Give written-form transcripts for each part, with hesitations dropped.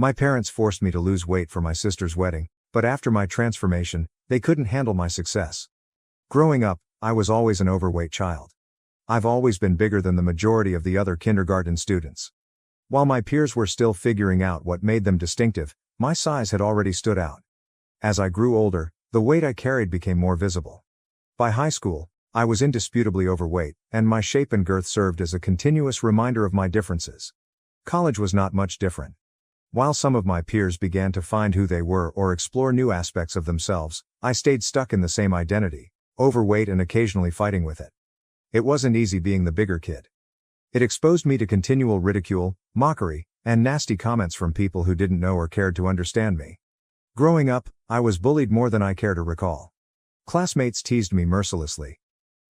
My parents forced me to lose weight for my sister's wedding, but after my transformation, they couldn't handle my success. Growing up, I was always an overweight child. I've always been bigger than the majority of the other kindergarten students. While my peers were still figuring out what made them distinctive, my size had already stood out. As I grew older, the weight I carried became more visible. By high school, I was indisputably overweight, and my shape and girth served as a continuous reminder of my differences. College was not much different. While some of my peers began to find who they were or explore new aspects of themselves, I stayed stuck in the same identity, overweight and occasionally fighting with it. It wasn't easy being the bigger kid. It exposed me to continual ridicule, mockery, and nasty comments from people who didn't know or cared to understand me. Growing up, I was bullied more than I care to recall. Classmates teased me mercilessly.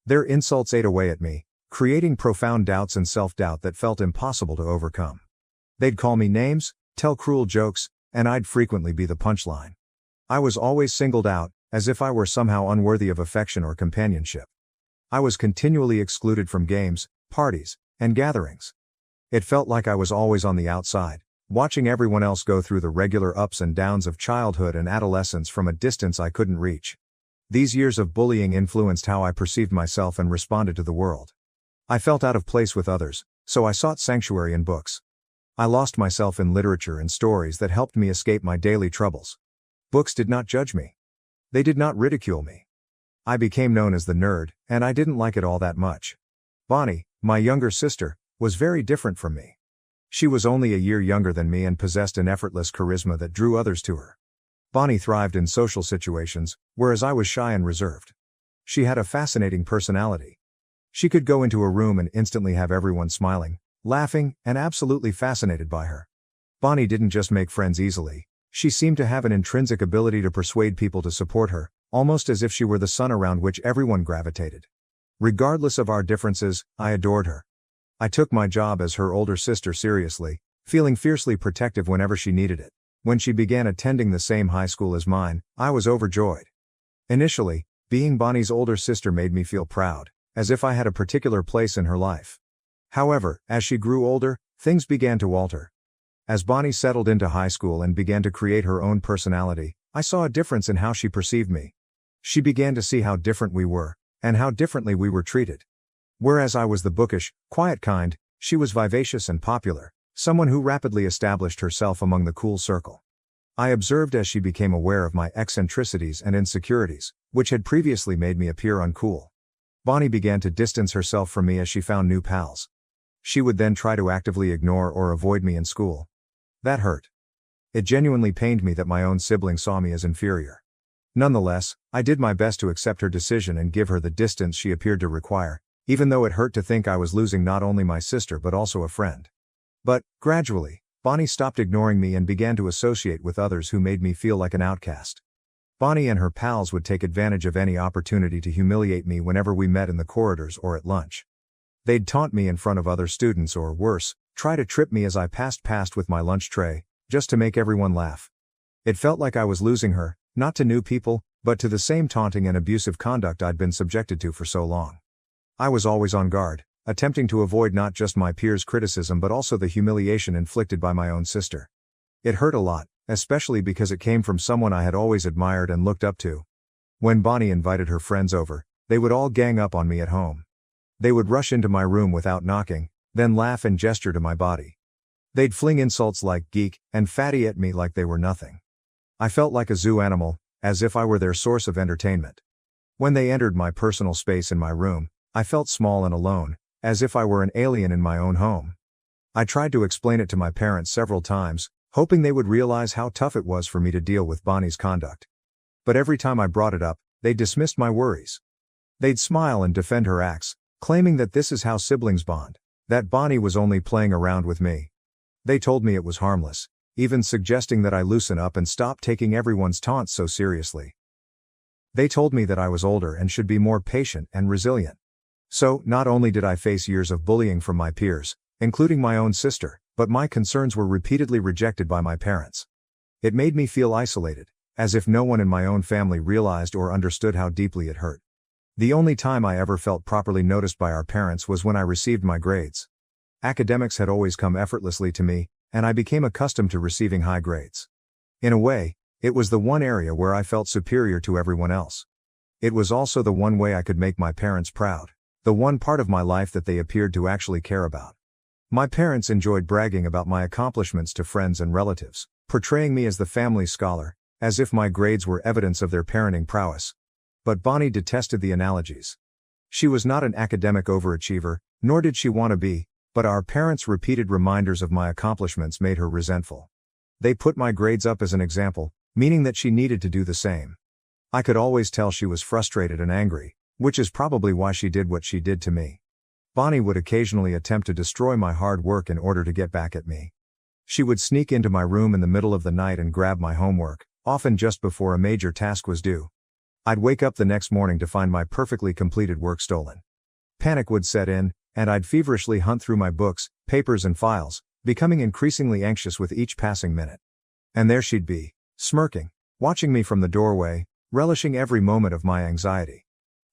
Their insults ate away at me, creating profound doubts and self-doubt that felt impossible to overcome. They'd call me names, tell cruel jokes, and I'd frequently be the punchline. I was always singled out, as if I were somehow unworthy of affection or companionship. I was continually excluded from games, parties, and gatherings. It felt like I was always on the outside, watching everyone else go through the regular ups and downs of childhood and adolescence from a distance I couldn't reach. These years of bullying influenced how I perceived myself and responded to the world. I felt out of place with others, so I sought sanctuary in books. I lost myself in literature and stories that helped me escape my daily troubles. Books did not judge me. They did not ridicule me. I became known as the nerd, and I didn't like it all that much. Bonnie, my younger sister, was very different from me. She was only a year younger than me and possessed an effortless charisma that drew others to her. Bonnie thrived in social situations, whereas I was shy and reserved. She had a fascinating personality. She could go into a room and instantly have everyone smiling, laughing, and absolutely fascinated by her. Bonnie didn't just make friends easily, she seemed to have an intrinsic ability to persuade people to support her, almost as if she were the sun around which everyone gravitated. Regardless of our differences, I adored her. I took my job as her older sister seriously, feeling fiercely protective whenever she needed it. When she began attending the same high school as mine, I was overjoyed. Initially, being Bonnie's older sister made me feel proud, as if I had a particular place in her life. However, as she grew older, things began to alter. As Bonnie settled into high school and began to create her own personality, I saw a difference in how she perceived me. She began to see how different we were, and how differently we were treated. Whereas I was the bookish, quiet kind, she was vivacious and popular, someone who rapidly established herself among the cool circle. I observed as she became aware of my eccentricities and insecurities, which had previously made me appear uncool. Bonnie began to distance herself from me as she found new pals. She would then try to actively ignore or avoid me in school. That hurt. It genuinely pained me that my own sibling saw me as inferior. Nonetheless, I did my best to accept her decision and give her the distance she appeared to require, even though it hurt to think I was losing not only my sister but also a friend. But, gradually, Bonnie stopped ignoring me and began to associate with others who made me feel like an outcast. Bonnie and her pals would take advantage of any opportunity to humiliate me whenever we met in the corridors or at lunch. They'd taunt me in front of other students or worse, try to trip me as I passed with my lunch tray, just to make everyone laugh. It felt like I was losing her, not to new people, but to the same taunting and abusive conduct I'd been subjected to for so long. I was always on guard, attempting to avoid not just my peers' criticism but also the humiliation inflicted by my own sister. It hurt a lot, especially because it came from someone I had always admired and looked up to. When Bonnie invited her friends over, they would all gang up on me at home. They would rush into my room without knocking, then laugh and gesture to my body. They'd fling insults like geek and fatty at me like they were nothing. I felt like a zoo animal, as if I were their source of entertainment. When they entered my personal space in my room, I felt small and alone, as if I were an alien in my own home. I tried to explain it to my parents several times, hoping they would realize how tough it was for me to deal with Bonnie's conduct. But every time I brought it up, they dismissed my worries. They'd smile and defend her acts, claiming that this is how siblings bond, that Bonnie was only playing around with me. They told me it was harmless, even suggesting that I loosen up and stop taking everyone's taunts so seriously. They told me that I was older and should be more patient and resilient. So, not only did I face years of bullying from my peers, including my own sister, but my concerns were repeatedly rejected by my parents. It made me feel isolated, as if no one in my own family realized or understood how deeply it hurt. The only time I ever felt properly noticed by our parents was when I received my grades. Academics had always come effortlessly to me, and I became accustomed to receiving high grades. In a way, it was the one area where I felt superior to everyone else. It was also the one way I could make my parents proud, the one part of my life that they appeared to actually care about. My parents enjoyed bragging about my accomplishments to friends and relatives, portraying me as the family scholar, as if my grades were evidence of their parenting prowess. But Bonnie detested the analogies. She was not an academic overachiever, nor did she want to be, but our parents' repeated reminders of my accomplishments made her resentful. They put my grades up as an example, meaning that she needed to do the same. I could always tell she was frustrated and angry, which is probably why she did what she did to me. Bonnie would occasionally attempt to destroy my hard work in order to get back at me. She would sneak into my room in the middle of the night and grab my homework, often just before a major task was due. I'd wake up the next morning to find my perfectly completed work stolen. Panic would set in, and I'd feverishly hunt through my books, papers and files, becoming increasingly anxious with each passing minute. And there she'd be, smirking, watching me from the doorway, relishing every moment of my anxiety.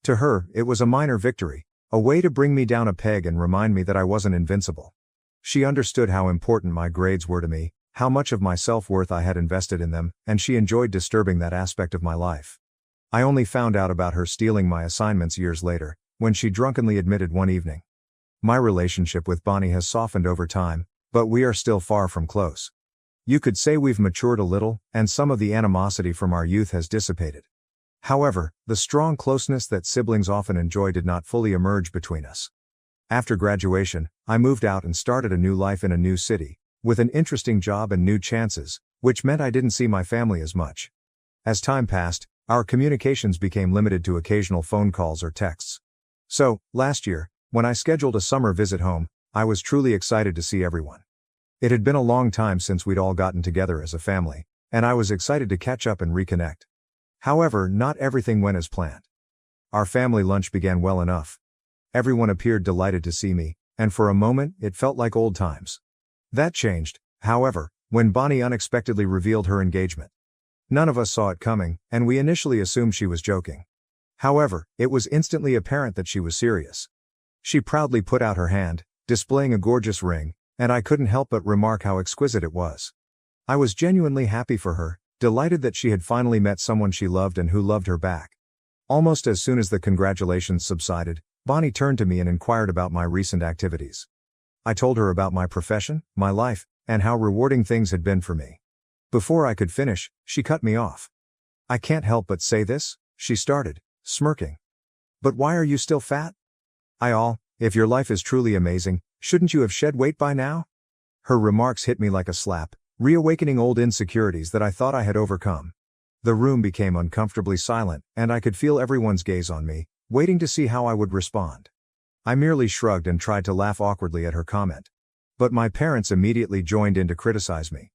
To her, it was a minor victory, a way to bring me down a peg and remind me that I wasn't invincible. She understood how important my grades were to me, how much of my self-worth I had invested in them, and she enjoyed disturbing that aspect of my life. I only found out about her stealing my assignments years later, when she drunkenly admitted one evening. My relationship with Bonnie has softened over time, but we are still far from close. You could say we've matured a little, and some of the animosity from our youth has dissipated. However, the strong closeness that siblings often enjoy did not fully emerge between us. After graduation, I moved out and started a new life in a new city, with an interesting job and new chances, which meant I didn't see my family as much. As time passed, our communications became limited to occasional phone calls or texts. So, last year, when I scheduled a summer visit home, I was truly excited to see everyone. It had been a long time since we'd all gotten together as a family, and I was excited to catch up and reconnect. However, not everything went as planned. Our family lunch began well enough. Everyone appeared delighted to see me, and for a moment, it felt like old times. That changed, however, when Bonnie unexpectedly revealed her engagement. None of us saw it coming, and we initially assumed she was joking. However, it was instantly apparent that she was serious. She proudly put out her hand, displaying a gorgeous ring, and I couldn't help but remark how exquisite it was. I was genuinely happy for her, delighted that she had finally met someone she loved and who loved her back. Almost as soon as the congratulations subsided, Bonnie turned to me and inquired about my recent activities. I told her about my profession, my life, and how rewarding things had been for me. Before I could finish, she cut me off. "I can't help but say this," she started, smirking. "But why are you still fat? If your life is truly amazing, shouldn't you have shed weight by now?" Her remarks hit me like a slap, reawakening old insecurities that I thought I had overcome. The room became uncomfortably silent, and I could feel everyone's gaze on me, waiting to see how I would respond. I merely shrugged and tried to laugh awkwardly at her comment. But my parents immediately joined in to criticize me.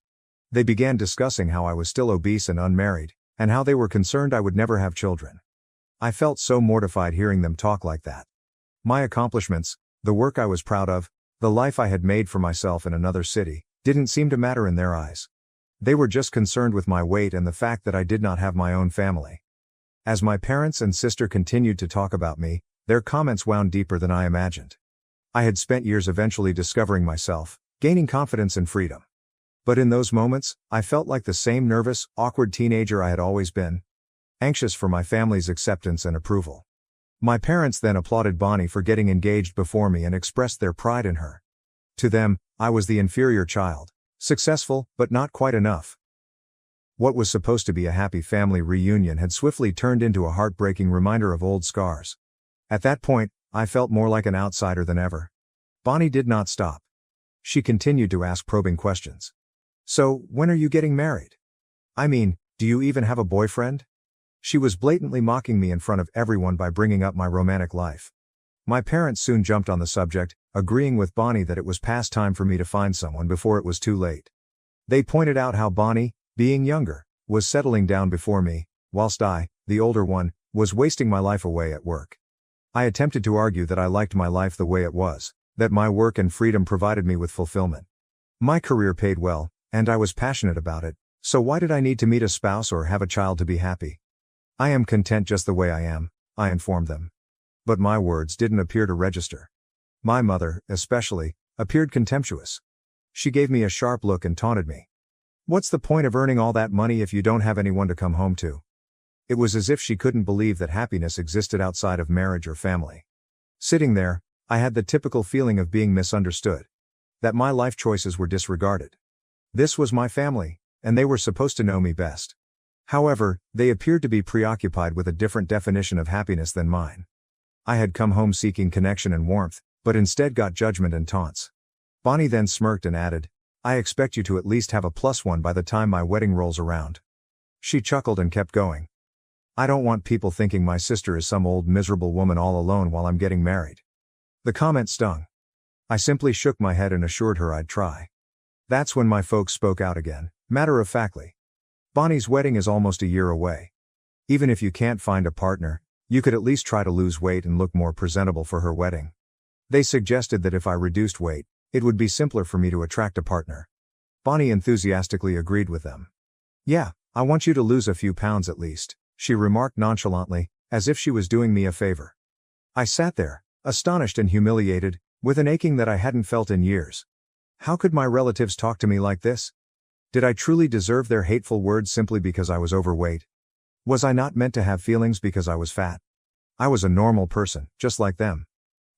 They began discussing how I was still obese and unmarried, and how they were concerned I would never have children. I felt so mortified hearing them talk like that. My accomplishments, the work I was proud of, the life I had made for myself in another city, didn't seem to matter in their eyes. They were just concerned with my weight and the fact that I did not have my own family. As my parents and sister continued to talk about me, their comments wound deeper than I imagined. I had spent years eventually discovering myself, gaining confidence and freedom. But in those moments, I felt like the same nervous, awkward teenager I had always been, anxious for my family's acceptance and approval. My parents then applauded Bonnie for getting engaged before me and expressed their pride in her. To them, I was the inferior child, successful, but not quite enough. What was supposed to be a happy family reunion had swiftly turned into a heartbreaking reminder of old scars. At that point, I felt more like an outsider than ever. Bonnie did not stop. She continued to ask probing questions. "So, when are you getting married? Do you even have a boyfriend?" She was blatantly mocking me in front of everyone by bringing up my romantic life. My parents soon jumped on the subject, agreeing with Bonnie that it was past time for me to find someone before it was too late. They pointed out how Bonnie, being younger, was settling down before me, whilst I, the older one, was wasting my life away at work. I attempted to argue that I liked my life the way it was, that my work and freedom provided me with fulfillment. My career paid well, and I was passionate about it, so why did I need to meet a spouse or have a child to be happy? "I am content just the way I am," I informed them. But my words didn't appear to register. My mother, especially, appeared contemptuous. She gave me a sharp look and taunted me. What's the point of earning all that money if you don't have anyone to come home to? It was as if she couldn't believe that happiness existed outside of marriage or family. Sitting there, I had the typical feeling of being misunderstood. That my life choices were disregarded. This was my family, and they were supposed to know me best. However, they appeared to be preoccupied with a different definition of happiness than mine. I had come home seeking connection and warmth, but instead got judgment and taunts. Bonnie then smirked and added, "I expect you to at least have a +1 by the time my wedding rolls around." She chuckled and kept going. I don't want people thinking my sister is some old miserable woman all alone while I'm getting married. The comment stung. I simply shook my head and assured her I'd try. That's when my folks spoke out again, matter-of-factly. Bonnie's wedding is almost a year away. Even if you can't find a partner, you could at least try to lose weight and look more presentable for her wedding. They suggested that if I reduced weight, it would be simpler for me to attract a partner. Bonnie enthusiastically agreed with them. "Yeah, I want you to lose a few pounds at least," she remarked nonchalantly, as if she was doing me a favor. I sat there, astonished and humiliated, with an aching that I hadn't felt in years. How could my relatives talk to me like this? Did I truly deserve their hateful words simply because I was overweight? Was I not meant to have feelings because I was fat? I was a normal person, just like them.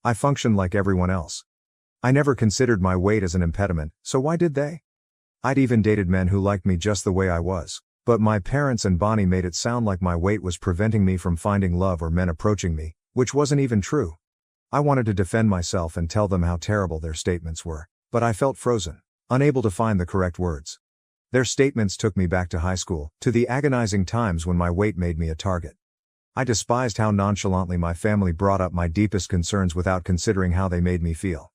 I functioned like everyone else. I never considered my weight as an impediment, so why did they? I'd even dated men who liked me just the way I was, but my parents and Bonnie made it sound like my weight was preventing me from finding love or men approaching me, which wasn't even true. I wanted to defend myself and tell them how terrible their statements were, but I felt frozen, unable to find the correct words. Their statements took me back to high school, to the agonizing times when my weight made me a target. I despised how nonchalantly my family brought up my deepest concerns without considering how they made me feel.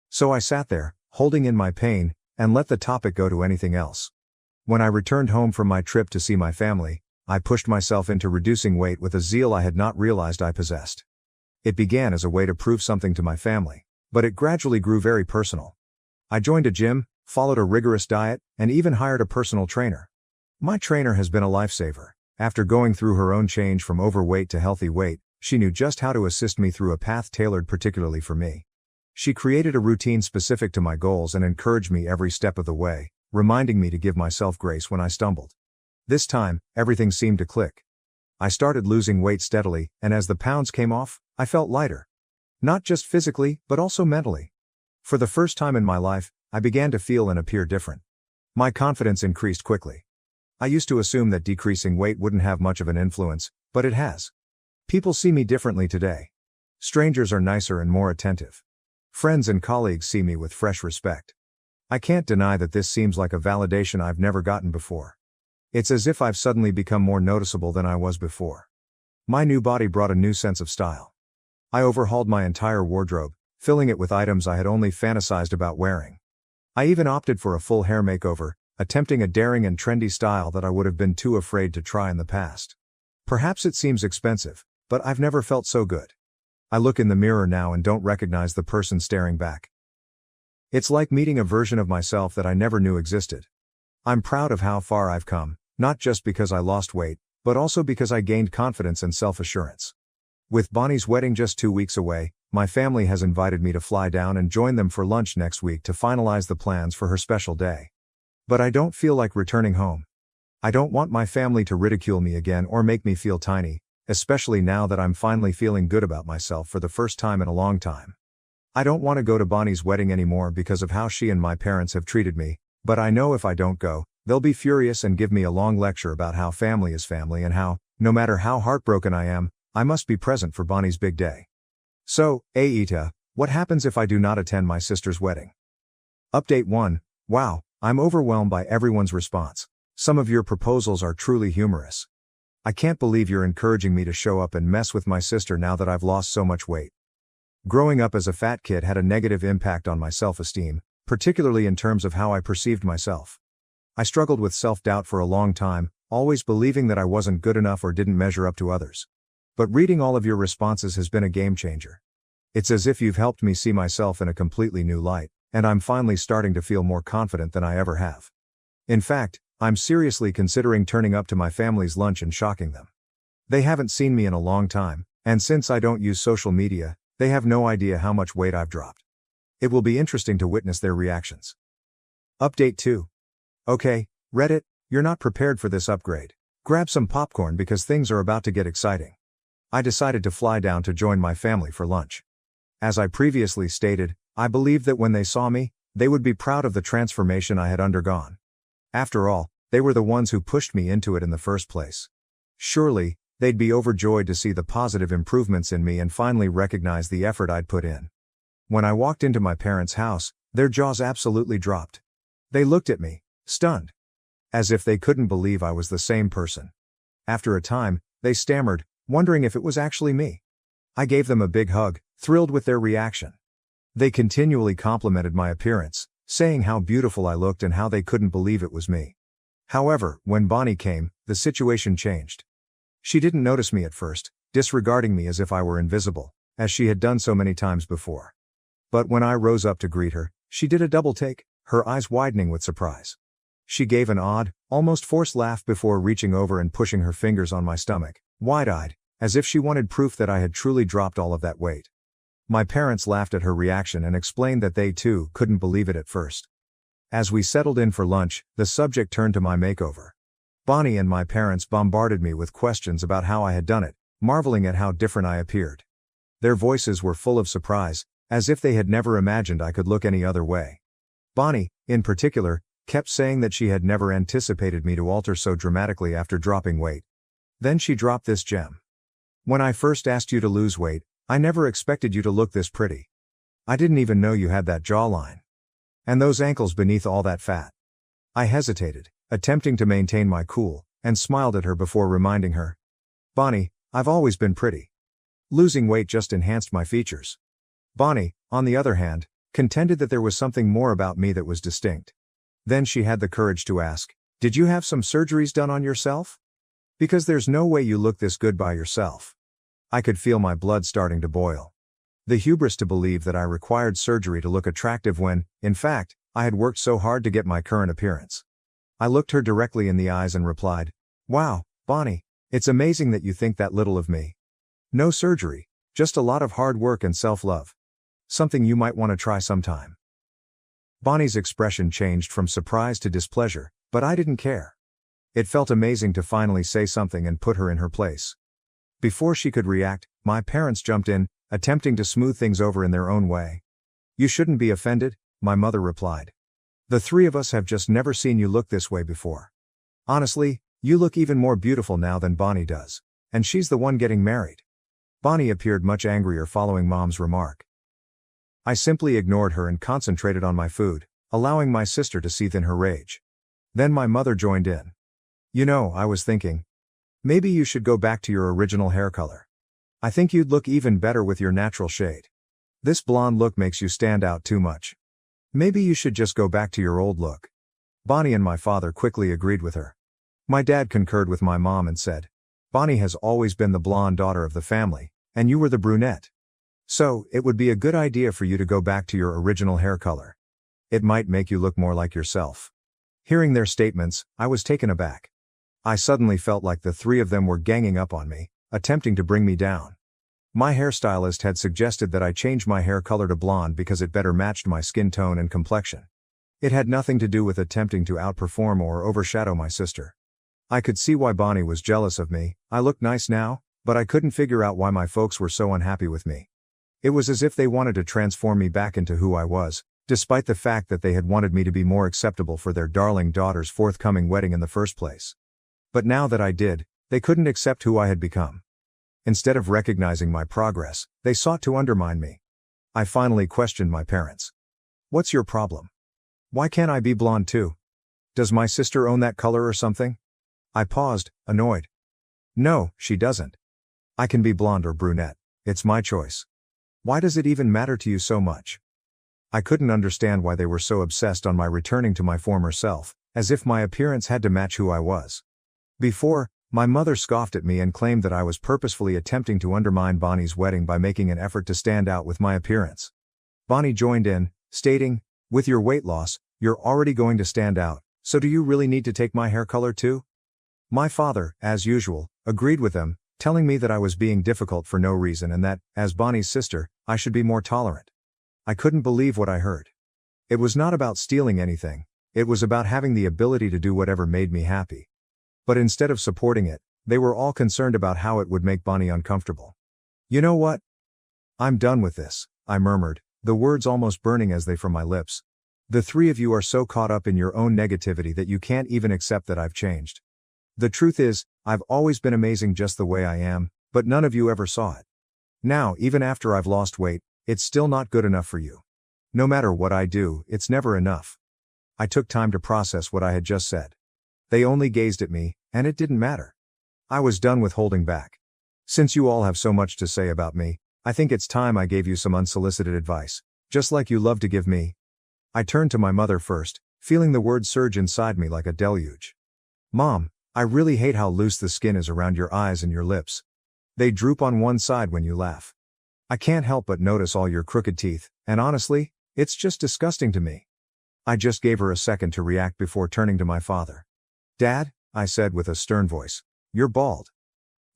So I sat there, holding in my pain, and let the topic go to anything else. When I returned home from my trip to see my family, I pushed myself into reducing weight with a zeal I had not realized I possessed. It began as a way to prove something to my family, but it gradually grew very personal. I joined a gym, followed a rigorous diet, and even hired a personal trainer. My trainer has been a lifesaver. After going through her own change from overweight to healthy weight, she knew just how to assist me through a path tailored particularly for me. She created a routine specific to my goals and encouraged me every step of the way, reminding me to give myself grace when I stumbled. This time, everything seemed to click. I started losing weight steadily, and as the pounds came off, I felt lighter. Not just physically, but also mentally. For the first time in my life, I began to feel and appear different. My confidence increased quickly. I used to assume that decreasing weight wouldn't have much of an influence, but it has. People see me differently today. Strangers are nicer and more attentive. Friends and colleagues see me with fresh respect. I can't deny that this seems like a validation I've never gotten before. It's as if I've suddenly become more noticeable than I was before. My new body brought a new sense of style. I overhauled my entire wardrobe, filling it with items I had only fantasized about wearing. I even opted for a full hair makeover, attempting a daring and trendy style that I would have been too afraid to try in the past. Perhaps it seems expensive, but I've never felt so good. I look in the mirror now and don't recognize the person staring back. It's like meeting a version of myself that I never knew existed. I'm proud of how far I've come, not just because I lost weight, but also because I gained confidence and self-assurance. With Bonnie's wedding just 2 weeks away, my family has invited me to fly down and join them for lunch next week to finalize the plans for her special day. But I don't feel like returning home. I don't want my family to ridicule me again or make me feel tiny, especially now that I'm finally feeling good about myself for the first time in a long time. I don't want to go to Bonnie's wedding anymore because of how she and my parents have treated me, but I know if I don't go, they'll be furious and give me a long lecture about how family is family and how, no matter how heartbroken I am, I must be present for Bonnie's big day. So, AITA, what happens if I do not attend my sister's wedding? Update 1. Wow, I'm overwhelmed by everyone's response. Some of your proposals are truly humorous. I can't believe you're encouraging me to show up and mess with my sister now that I've lost so much weight. Growing up as a fat kid had a negative impact on my self-esteem, particularly in terms of how I perceived myself. I struggled with self-doubt for a long time, always believing that I wasn't good enough or didn't measure up to others. But reading all of your responses has been a game changer. It's as if you've helped me see myself in a completely new light, and I'm finally starting to feel more confident than I ever have. In fact, I'm seriously considering turning up to my family's lunch and shocking them. They haven't seen me in a long time, and since I don't use social media, they have no idea how much weight I've dropped. It will be interesting to witness their reactions. Update 2. Okay, Reddit, you're not prepared for this upgrade. Grab some popcorn because things are about to get exciting. I decided to fly down to join my family for lunch. As I previously stated, I believed that when they saw me, they would be proud of the transformation I had undergone. After all, they were the ones who pushed me into it in the first place. Surely, they'd be overjoyed to see the positive improvements in me and finally recognize the effort I'd put in. When I walked into my parents' house, their jaws absolutely dropped. They looked at me, stunned. As if they couldn't believe I was the same person. After a time, they stammered, wondering if it was actually me. I gave them a big hug, thrilled with their reaction. They continually complimented my appearance, saying how beautiful I looked and how they couldn't believe it was me. However, when Bonnie came, the situation changed. She didn't notice me at first, disregarding me as if I were invisible, as she had done so many times before. But when I rose up to greet her, she did a double take, her eyes widening with surprise. She gave an odd, almost forced laugh before reaching over and pushing her fingers on my stomach, wide-eyed, as if she wanted proof that I had truly dropped all of that weight. My parents laughed at her reaction and explained that they too couldn't believe it at first. As we settled in for lunch, the subject turned to my makeover. Bonnie and my parents bombarded me with questions about how I had done it, marveling at how different I appeared. Their voices were full of surprise, as if they had never imagined I could look any other way. Bonnie, in particular, kept saying that she had never anticipated me to alter so dramatically after dropping weight. Then she dropped this gem. When I first asked you to lose weight, I never expected you to look this pretty. I didn't even know you had that jawline. And those ankles beneath all that fat. I hesitated, attempting to maintain my cool, and smiled at her before reminding her. Bonnie, I've always been pretty. Losing weight just enhanced my features. Bonnie, on the other hand, contended that there was something more about me that was distinct. Then she had the courage to ask, did you have some surgeries done on yourself? Because there's no way you look this good by yourself. I could feel my blood starting to boil. The hubris to believe that I required surgery to look attractive when, in fact, I had worked so hard to get my current appearance. I looked her directly in the eyes and replied, wow, Bonnie, it's amazing that you think that little of me. No surgery, just a lot of hard work and self-love. Something you might want to try sometime. Bonnie's expression changed from surprise to displeasure, but I didn't care. It felt amazing to finally say something and put her in her place. Before she could react, my parents jumped in, attempting to smooth things over in their own way. You shouldn't be offended, my mother replied. The three of us have just never seen you look this way before. Honestly, you look even more beautiful now than Bonnie does. And she's the one getting married. Bonnie appeared much angrier following Mom's remark. I simply ignored her and concentrated on my food, allowing my sister to seethe in her rage. Then my mother joined in. You know, I was thinking. Maybe you should go back to your original hair color. I think you'd look even better with your natural shade. This blonde look makes you stand out too much. Maybe you should just go back to your old look. Bonnie and my father quickly agreed with her. My dad concurred with my mom and said, Bonnie has always been the blonde daughter of the family, and you were the brunette. So, it would be a good idea for you to go back to your original hair color. It might make you look more like yourself. Hearing their statements, I was taken aback. I suddenly felt like the three of them were ganging up on me, attempting to bring me down. My hairstylist had suggested that I change my hair color to blonde because it better matched my skin tone and complexion. It had nothing to do with attempting to outperform or overshadow my sister. I could see why Bonnie was jealous of me. I looked nice now, but I couldn't figure out why my folks were so unhappy with me. It was as if they wanted to transform me back into who I was, despite the fact that they had wanted me to be more acceptable for their darling daughter's forthcoming wedding in the first place. But now that I did, they couldn't accept who I had become. Instead of recognizing my progress, they sought to undermine me. I finally questioned my parents. What's your problem? Why can't I be blonde too? Does my sister own that color or something? I paused, annoyed. No, she doesn't. I can be blonde or brunette. It's my choice. Why does it even matter to you so much? I couldn't understand why they were so obsessed on my returning to my former self, as if my appearance had to match who I was. Before, my mother scoffed at me and claimed that I was purposefully attempting to undermine Bonnie's wedding by making an effort to stand out with my appearance. Bonnie joined in, stating, with your weight loss, you're already going to stand out, so do you really need to take my hair color too? My father, as usual, agreed with them, telling me that I was being difficult for no reason and that, as Bonnie's sister, I should be more tolerant. I couldn't believe what I heard. It was not about stealing anything, It was about having the ability to do whatever made me happy. But instead of supporting it, they were all concerned about how it would make Bonnie uncomfortable. "You know what? I'm done with this," I murmured, the words almost burning as they from my lips. "The three of you are so caught up in your own negativity that you can't even accept that I've changed. The truth is, I've always been amazing just the way I am, but none of you ever saw it. Now, even after I've lost weight, it's still not good enough for you. No matter what I do, it's never enough." I took time to process what I had just said. They only gazed at me, and it didn't matter. I was done with holding back. "Since you all have so much to say about me, I think it's time I gave you some unsolicited advice, just like you love to give me." I turned to my mother first, feeling the words surge inside me like a deluge. "Mom, I really hate how loose the skin is around your eyes and your lips. They droop on one side when you laugh. I can't help but notice all your crooked teeth, and honestly, it's just disgusting to me." I just gave her a second to react before turning to my father. "Dad," I said with a stern voice, "you're bald.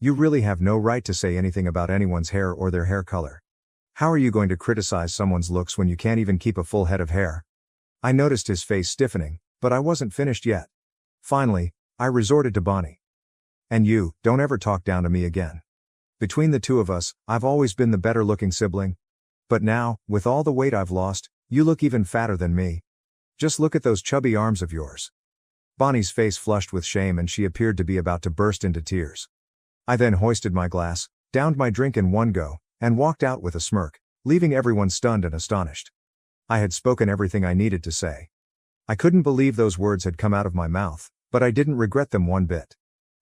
You really have no right to say anything about anyone's hair or their hair color. How are you going to criticize someone's looks when you can't even keep a full head of hair?" I noticed his face stiffening, but I wasn't finished yet. Finally, I resorted to Bonnie. "And you, don't ever talk down to me again. Between the two of us, I've always been the better looking sibling. But now, with all the weight I've lost, you look even fatter than me. Just look at those chubby arms of yours." Bonnie's face flushed with shame and she appeared to be about to burst into tears. I then hoisted my glass, downed my drink in one go, and walked out with a smirk, leaving everyone stunned and astonished. I had spoken everything I needed to say. I couldn't believe those words had come out of my mouth, but I didn't regret them one bit.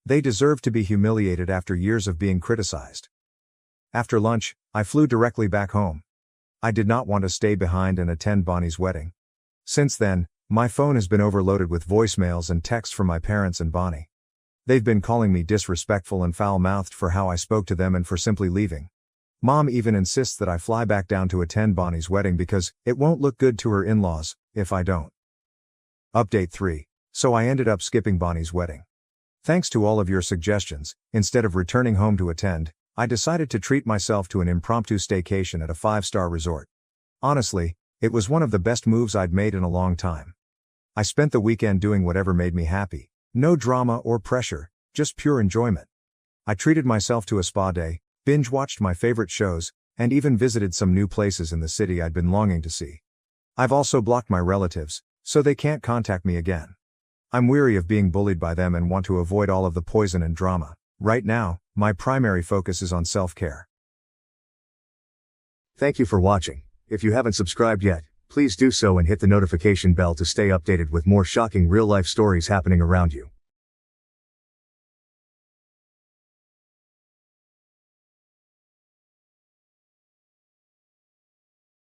They deserved to be humiliated after years of being criticized. After lunch, I flew directly back home. I did not want to stay behind and attend Bonnie's wedding. Since then, my phone has been overloaded with voicemails and texts from my parents and Bonnie. They've been calling me disrespectful and foul-mouthed for how I spoke to them and for simply leaving. Mom even insists that I fly back down to attend Bonnie's wedding because it won't look good to her in-laws if I don't. Update 3. So I ended up skipping Bonnie's wedding. Thanks to all of your suggestions, instead of returning home to attend, I decided to treat myself to an impromptu staycation at a 5-star resort. Honestly, it was one of the best moves I'd made in a long time. I spent the weekend doing whatever made me happy. No drama or pressure, just pure enjoyment. I treated myself to a spa day, binge-watched my favorite shows, and even visited some new places in the city I'd been longing to see. I've also blocked my relatives, so they can't contact me again. I'm weary of being bullied by them and want to avoid all of the poison and drama. Right now, my primary focus is on self-care. Thank you for watching. If you haven't subscribed yet, please do so and hit the notification bell to stay updated with more shocking real-life stories happening around you.